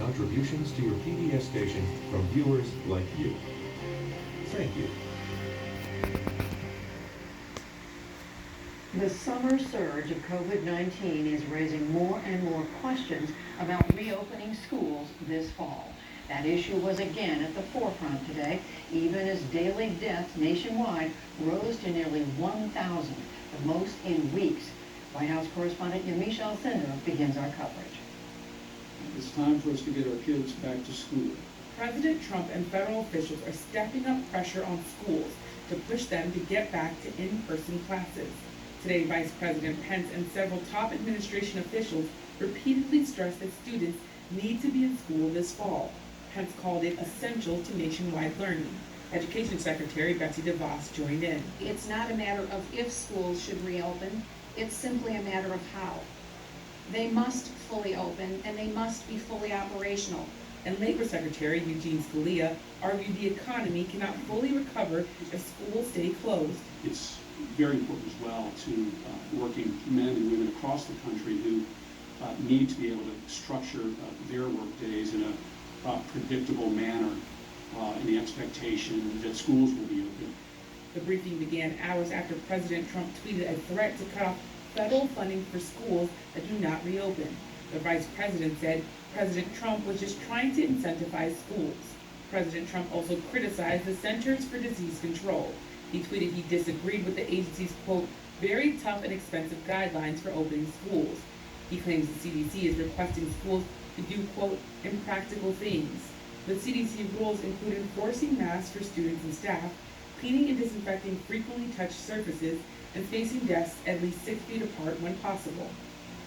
contributions to your PBS station from viewers like you. Thank you. The summer surge of COVID-19 is raising more and more questions about reopening schools this fall. That issue was again at the forefront today, even as daily deaths nationwide rose to nearly 1,000, the most in weeks. White House correspondent Newshour begins our coverage. It's time for us to get our kids back to school. President Trump and federal officials are stepping up pressure on schools to push them to get back to in-person classes. Today, Vice President Pence and several top administration officials repeatedly stressed that students need to be in school this fall. Pence called it essential to nationwide learning. Education Secretary Betsy DeVos joined in. It's not a matter of if schools should reopen, it's simply a matter of how. They must fully open and they must be fully operational. And Labor Secretary Eugene Scalia argued the economy cannot fully recover if schools stay closed. It's very important as well to working men and women across the country who need to be able to structure their work days in a predictable manner in the expectation that schools will be open. The briefing began hours after President Trump tweeted a threat to cut off federal funding for schools that do not reopen. The vice president said President Trump was just trying to incentivize schools. President Trump also criticized the Centers for Disease Control. He tweeted he disagreed with the agency's, quote, very tough and expensive guidelines for opening schools. He claims the CDC is requesting schools to do, quote, impractical things. The CDC rules include enforcing masks for students and staff, cleaning and disinfecting frequently touched surfaces, and spacing desks at least 6 feet apart when possible.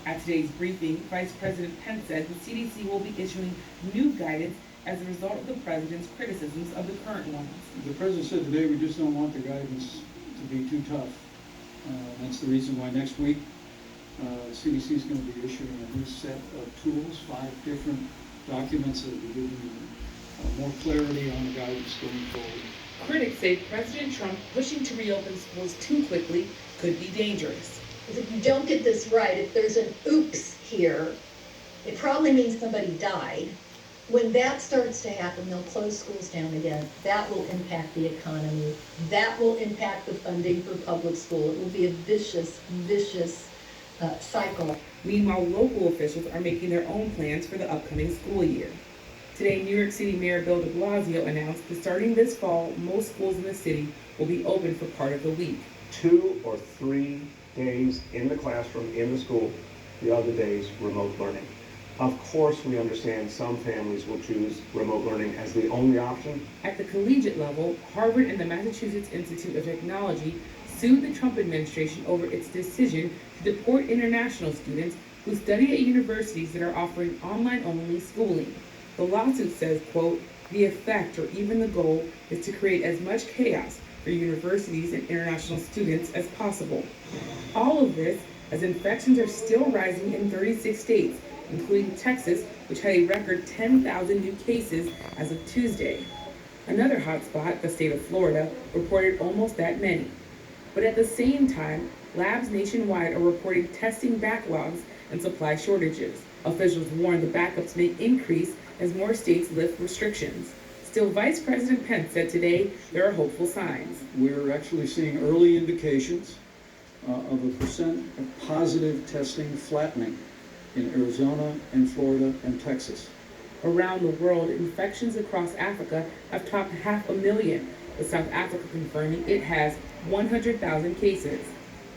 At today's briefing, Vice President Pence said the CDC will be issuing new guidance as a result of the president's criticisms of the current ones. The president said today we just don't want the guidance to be too tough. That's the reason why next week CDC is going to be issuing a new set of tools, 5 different documents that will be giving you more clarity on the guidance going forward. Critics say President Trump pushing to reopen schools too quickly could be dangerous. If you don't get this right, if there's an oops here, it probably means somebody died. When that starts to happen, they'll close schools down again. That will impact the economy. That will impact the funding for public school. It will be a vicious, vicious cycle. Meanwhile, local officials are making their own plans for the upcoming school year. Today, New York City Mayor Bill de Blasio announced that starting this fall, most schools in the city will be open for part of the week. 2 or 3 days in the classroom, in the school, the other days remote learning. Of course, we understand some families will choose remote learning as the only option. At the collegiate level, Harvard and the Massachusetts Institute of Technology sued the Trump administration over its decision to deport international students who study at universities that are offering online-only schooling. The lawsuit says, quote, the effect or even the goal is to create as much chaos for universities and international students as possible. All of this as infections are still rising in 36 states, including Texas, which had a record 10,000 new cases as of Tuesday. Another hotspot, the state of Florida, reported almost that many. But at the same time, labs nationwide are reporting testing backlogs and supply shortages. Officials warn the backups may increase as more states lift restrictions. Still, Vice President Pence said today there are hopeful signs. We're actually seeing early indications of a percent of positive testing flattening in Arizona and Florida and Texas. Around the world, infections across Africa have topped 500,000, with South Africa confirming it has 100,000 cases.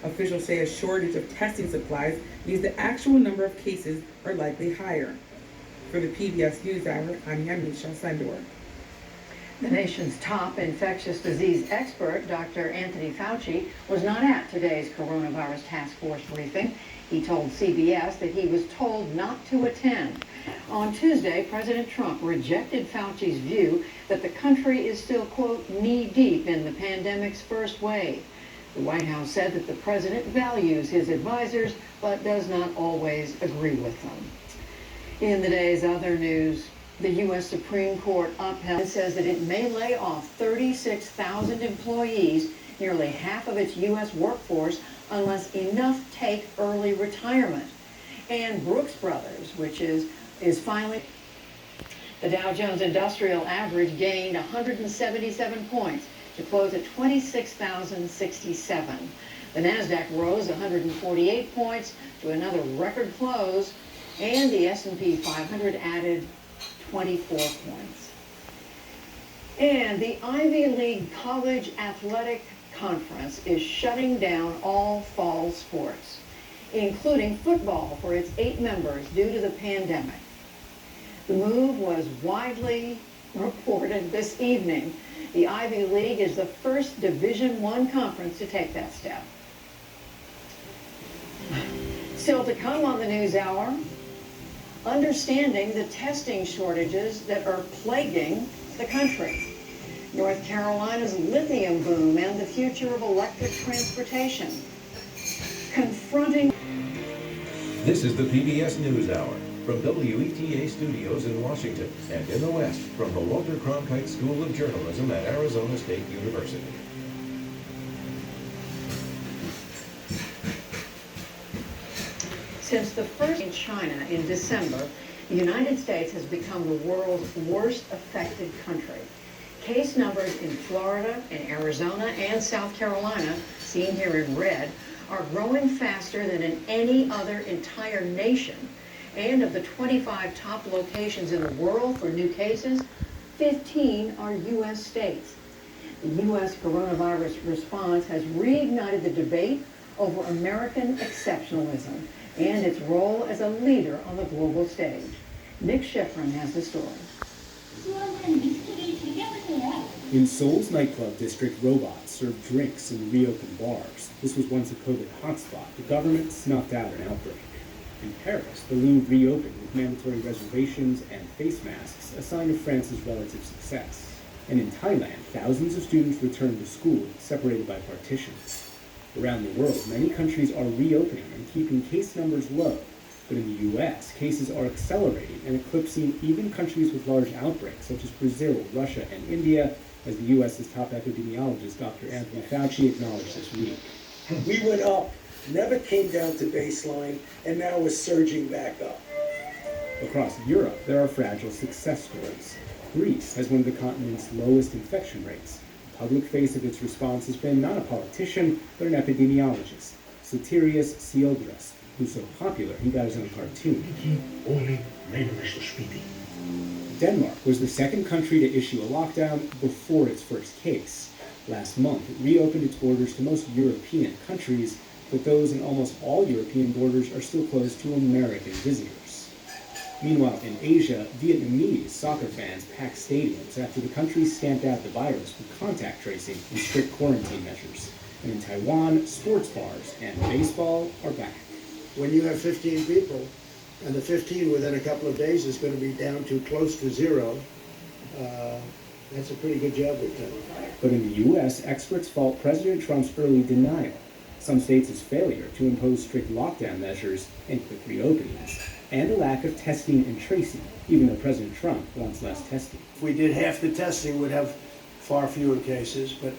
Officials say a shortage of testing supplies means the actual number of cases are likely higher. For the PBS NewsHour, I'm Newshour. The nation's top infectious disease expert, Dr. Anthony Fauci, was not at today's coronavirus task force briefing. He told CBS that he was told not to attend. On Tuesday, President Trump rejected Fauci's view that the country is still, quote, knee-deep in the pandemic's first wave. The White House said that the president values his advisors, but does not always agree with them. In the day's other news, the U.S. Supreme Court upheld and says that it may lay off 36,000 employees, nearly half of its U.S. workforce, unless enough take early retirement. And Brooks Brothers, which is finally The Dow Jones Industrial Average gained 177 points to close at 26,067. The Nasdaq rose 148 points to another record close, and the S&P 500 added 24 points. And the Ivy League College Athletic Conference is shutting down all fall sports, including football for its 8 members due to the pandemic. The move was widely reported this evening. The Ivy League is the first Division I conference to take that step. Still to come on the Newshour, understanding the testing shortages that are plaguing the country, North Carolina's lithium boom and the future of electric transportation, confronting... This is the PBS NewsHour from WETA Studios in Washington and in the West from the Walter Cronkite School of Journalism at Arizona State University. Since the first in China in December, the United States has become the world's worst affected country. Case numbers in Florida, in Arizona, and South Carolina, seen here in red, are growing faster than in any other entire nation. And of the 25 top locations in the world for new cases, 15 are U.S. states. The U.S. coronavirus response has reignited the debate over American exceptionalism and its role as a leader on the global stage. Nick Schifrin has the story. In Seoul's nightclub district, robots served drinks in reopened bars. This was once a COVID hotspot. The government snuffed out an outbreak. In Paris, the Louvre reopened with mandatory reservations and face masks, a sign of France's relative success. And in Thailand, thousands of students returned to school, separated by partitions. Around the world, many countries are reopening and keeping case numbers low. But in the U.S., cases are accelerating and eclipsing even countries with large outbreaks, such as Brazil, Russia, and India, as the U.S.'s top epidemiologist, Dr. Anthony Fauci, acknowledged this week. We went up, never came down to baseline, and now we're surging back up. Across Europe, there are fragile success stories. Greece has one of the continent's lowest infection rates. The public face of its response has been not a politician, but an epidemiologist, Sotirios Tsiodras, who's so popular he got his own cartoon. Denmark was the second country to issue a lockdown before its first case. Last month, it reopened its borders to most European countries, but those in almost all European borders are still closed to American visitors. Meanwhile, in Asia, Vietnamese soccer fans packed stadiums after the country stamped out the virus with contact tracing and strict quarantine measures. And in Taiwan, sports bars and baseball are back. When you have 15 people, and the 15 within a couple of days is going to be down to close to zero, that's a pretty good job we've done. But in the U.S., experts fault President Trump's early denial, some states' failure to impose strict lockdown measures and quick reopenings, and a lack of testing and tracing, even though President Trump wants less testing. If we did half the testing, we'd have far fewer cases, but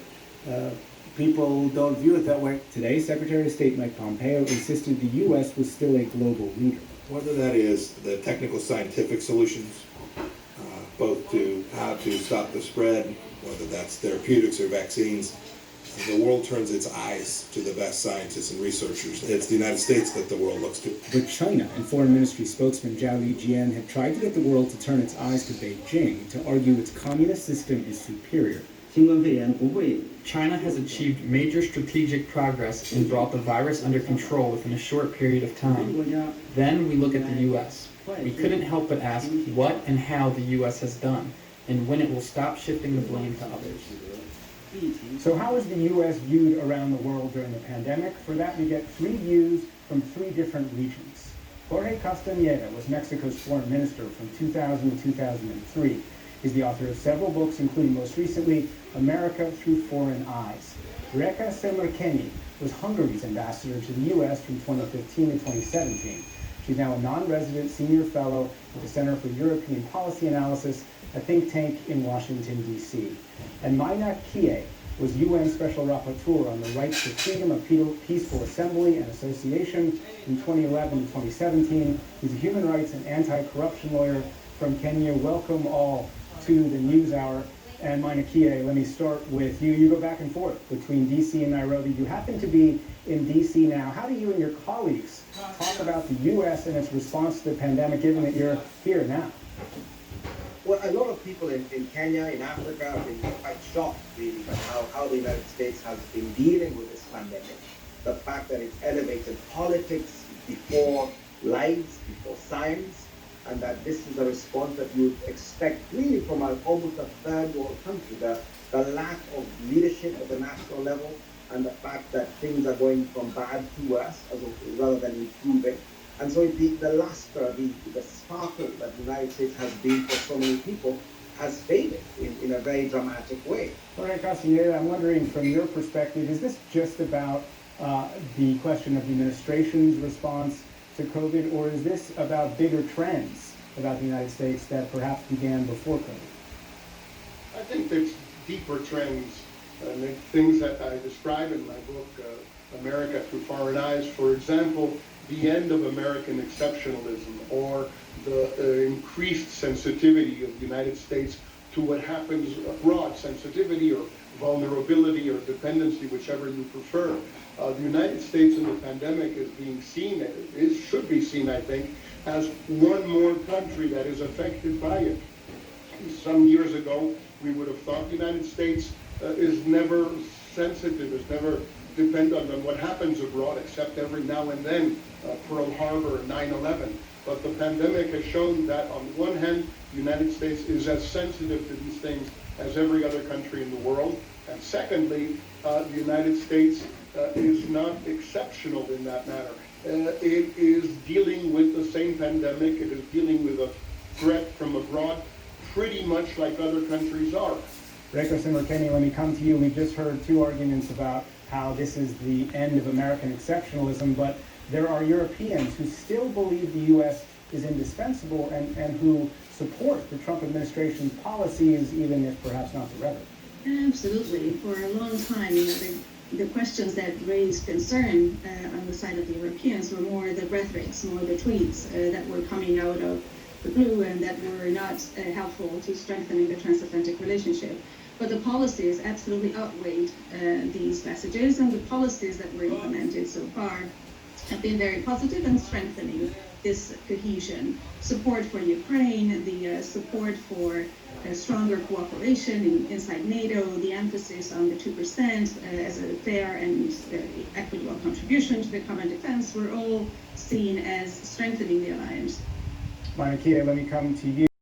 people don't view it that way. Today, Secretary of State Mike Pompeo insisted the U.S. was still a global leader. Whether that is the technical scientific solutions, both to how to stop the spread, whether that's therapeutics or vaccines, the world turns its eyes to the best scientists and researchers. It's the United States that the world looks to. But China and Foreign Ministry spokesman Zhao Lijian have tried to get the world to turn its eyes to Beijing to argue its communist system is superior. China has achieved major strategic progress and brought the virus under control within a short period of time. Then we look at the U.S. We couldn't help but ask what and how the U.S. has done, and when it will stop shifting the blame to others. So how is the U.S. viewed around the world during the pandemic? For that, we get 3 views from 3 different regions. Jorge Castañeda was Mexico's foreign minister from 2000 to 2003. He's the author of several books, including most recently, America Through Foreign Eyes. Reka Semerkenyi was Hungary's ambassador to the U.S. from 2015 to 2017. She's now a non-resident senior fellow at the Center for European Policy Analysis, a think tank in Washington, D.C. And Maina Kie was UN Special Rapporteur on the rights to freedom of peaceful assembly and association from 2011 to 2017. He's a human rights and anti-corruption lawyer from Kenya. Welcome all to the Newshour. And Mainakie, let me start with you. You go back and forth between DC and Nairobi. You happen to be in DC now. How do you and your colleagues talk about the U.S. and its response to the pandemic, given that you're here now? Well, a lot of people in Kenya, in Africa, have been quite shocked, really, by how the United States has been dealing with this pandemic. The fact that it's elevated politics before lives, before science, and that this is a response that you would expect really from almost a third world country. The lack of leadership at the national level, and the fact that things are going from bad to worse rather than improving. And so the luster, the sparkle that the United States has been for so many people has faded in a very dramatic way. Jorge Castaneda, I'm wondering from your perspective, is this just about the question of the administration's response to COVID, or is this about bigger trends about the United States that perhaps began before COVID? I think there's deeper trends, things that I describe in my book, America Through Foreign Eyes. For example, the end of American exceptionalism, or the increased sensitivity of the United States to what happens abroad, sensitivity or vulnerability or dependency, whichever you prefer. The United States in the pandemic is being seen, should be seen, I think, as one more country that is affected by it. Some years ago, we would have thought the United States is never sensitive, is never dependent on what happens abroad, except every now and then, Pearl Harbor and 9/11. But the pandemic has shown that on one hand, the United States is as sensitive to these things as every other country in the world. And secondly, the United States is not exceptional in that matter. It is dealing with the same pandemic, it is dealing with a threat from abroad, pretty much like other countries are. Reiko Simmerkeni, let me come to you. We've just heard two arguments about how this is the end of American exceptionalism, but there are Europeans who still believe the U.S. is indispensable and who support the Trump administration's policies, even if perhaps not the rhetoric. Absolutely. For a long time, the questions that raised concern on the side of the Europeans were more the rhetorics, more the tweets that were coming out of the blue and that were not helpful to strengthening the transatlantic relationship. But the policies absolutely outweighed these messages, and the policies that were implemented so far have been very positive and strengthening this cohesion. Support for Ukraine, the support for stronger cooperation inside NATO, the emphasis on the 2% as a fair and equitable contribution to the common defense were all seen as strengthening the alliance. Mainakie, let me come to you.